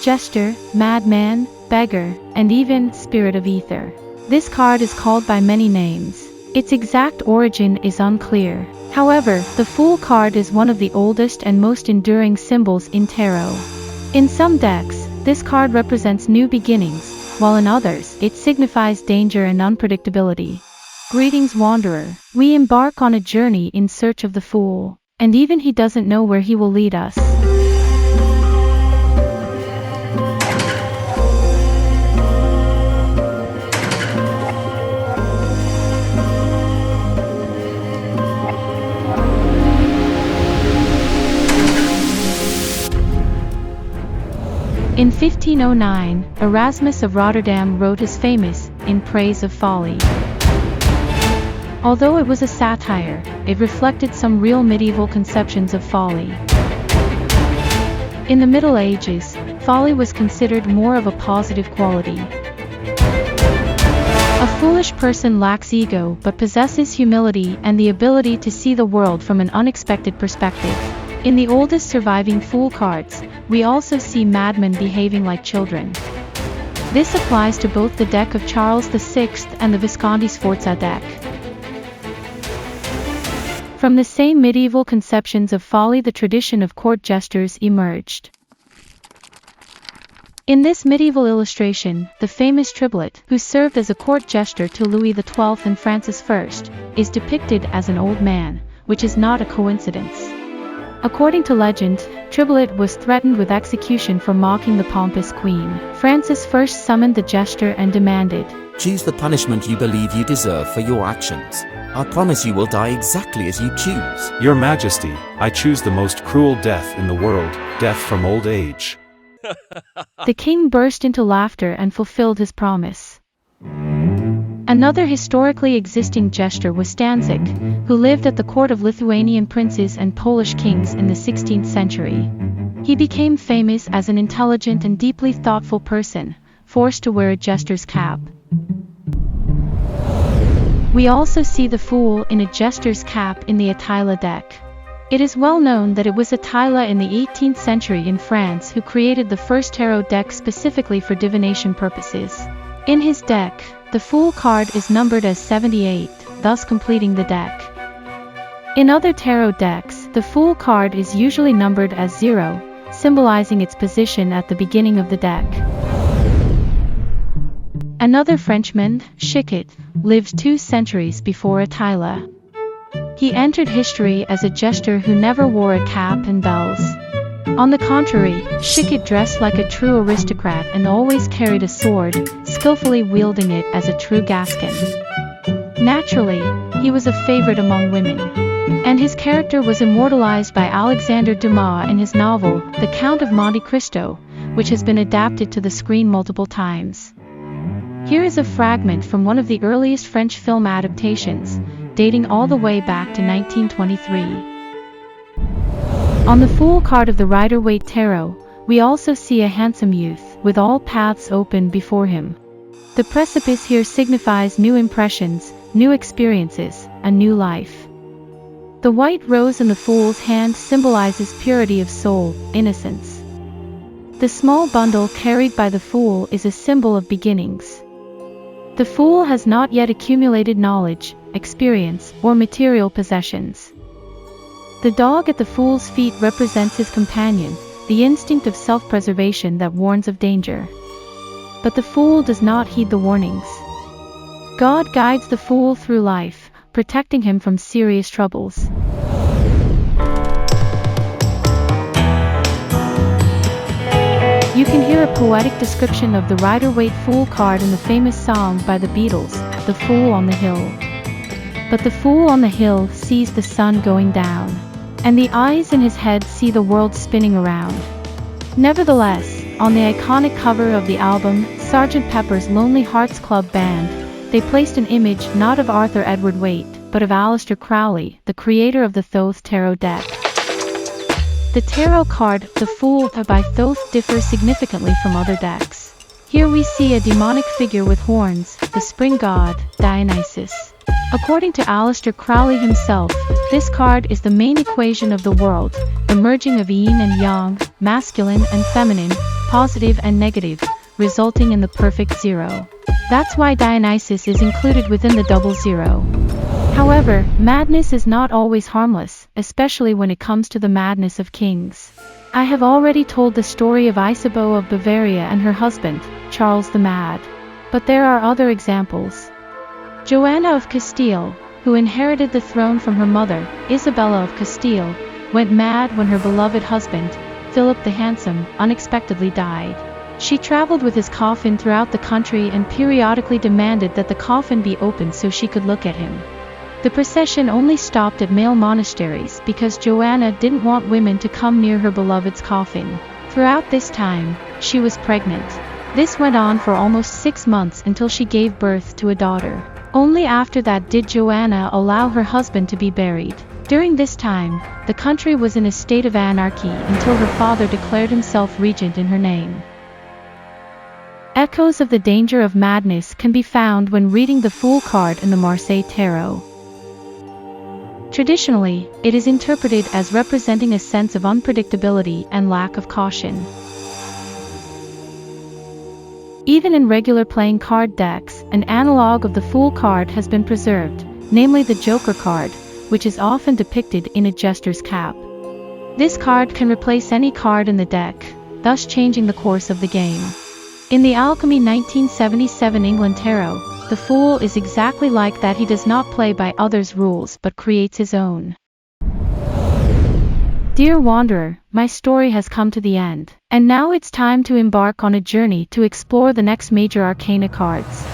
jester, madman, beggar, and even spirit of ether. This card is called by many names. Its exact origin is unclear. However, the Fool card is one of the oldest and most enduring symbols in tarot. In some decks, this card represents new beginnings, while in others, it signifies danger and unpredictability. Greetings, wanderer. We embark on a journey in search of the Fool, and even he doesn't know where he will lead us. In 1509, Erasmus of Rotterdam wrote his famous In Praise of Folly. Although it was a satire, it reflected some real medieval conceptions of folly. In the Middle Ages, folly was considered more of a positive quality. A foolish person lacks ego but possesses humility and the ability to see the world from an unexpected perspective. In the oldest surviving Fool cards, we also see madmen behaving like children. This applies to both the deck of Charles VI and the Visconti-Sforza deck. From the same medieval conceptions of folly, the tradition of court jesters emerged. In this medieval illustration, the famous Triboulet, who served as a court jester to Louis XII and Francis I, is depicted as an old man, which is not a coincidence. According to legend, Triboulet was threatened with execution for mocking the pompous queen. Francis I summoned the jester and demanded, "Choose the punishment you believe you deserve for your actions. I promise you will die exactly as you choose." "Your Majesty, I choose the most cruel death in the world, death from old age." The king burst into laughter and fulfilled his promise. Another historically existing jester was Stanczyk, who lived at the court of Lithuanian princes and Polish kings in the 16th century. He became famous as an intelligent and deeply thoughtful person, forced to wear a jester's cap. We also see the Fool in a jester's cap in the Etteilla deck. It is well known that it was Etteilla in the 18th century in France who created the first tarot deck specifically for divination purposes. In his deck, the Fool card is numbered as 78, thus completing the deck. In other tarot decks, the Fool card is usually numbered as 0, symbolizing its position at the beginning of the deck. Another Frenchman, Chicot, lived 2 centuries before Etteilla. He entered history as a jester who never wore a cap and bells. On the contrary, Chicot dressed like a true aristocrat and always carried a sword, skillfully wielding it as a true Gascon. Naturally, he was a favorite among women. And his character was immortalized by Alexandre Dumas in his novel, The Count of Monte Cristo, which has been adapted to the screen multiple times. Here is a fragment from one of the earliest French film adaptations, dating all the way back to 1923. On the Fool card of the Rider-Waite Tarot, we also see a handsome youth, with all paths open before him. The precipice here signifies new impressions, new experiences, a new life. The white rose in the Fool's hand symbolizes purity of soul, innocence. The small bundle carried by the Fool is a symbol of beginnings. The Fool has not yet accumulated knowledge, experience, or material possessions. The dog at the Fool's feet represents his companion, the instinct of self-preservation that warns of danger. But the Fool does not heed the warnings. God guides the Fool through life, protecting him from serious troubles. You can hear a poetic description of the Rider-Waite Fool card in the famous song by the Beatles, The Fool on the Hill. But the Fool on the hill sees the sun going down, and the eyes in his head see the world spinning around. Nevertheless, on the iconic cover of the album, Sgt. Pepper's Lonely Hearts Club Band, they placed an image not of Arthur Edward Waite, but of Aleister Crowley, the creator of the Thoth Tarot deck. The tarot card, the Fool, by Thoth differs significantly from other decks. Here we see a demonic figure with horns, the spring god, Dionysus. According to Aleister Crowley himself, this card is the main equation of the world, the merging of yin and yang, masculine and feminine, positive and negative, resulting in the perfect zero. That's why Dionysus is included within the double zero. However, madness is not always harmless, especially when it comes to the madness of kings. I have already told the story of Isabeau of Bavaria and her husband, Charles the Mad. But there are other examples. Joanna of Castile, who inherited the throne from her mother, Isabella of Castile, went mad when her beloved husband, Philip the Handsome, unexpectedly died. She traveled with his coffin throughout the country and periodically demanded that the coffin be opened so she could look at him. The procession only stopped at male monasteries because Joanna didn't want women to come near her beloved's coffin. Throughout this time, she was pregnant. This went on for almost 6 months until she gave birth to a daughter. Only after that did Joanna allow her husband to be buried. During this time, the country was in a state of anarchy until her father declared himself regent in her name. Echoes of the danger of madness can be found when reading the Fool card in the Marseille Tarot. Traditionally, it is interpreted as representing a sense of unpredictability and lack of caution. Even in regular playing card decks, an analog of the Fool card has been preserved, namely the Joker card, which is often depicted in a jester's cap. This card can replace any card in the deck, thus changing the course of the game. In the Alchemy 1977 England Tarot, the Fool is exactly like that. He does not play by others' rules but creates his own. Dear Wanderer, my story has come to the end, and now it's time to embark on a journey to explore the next major arcana cards.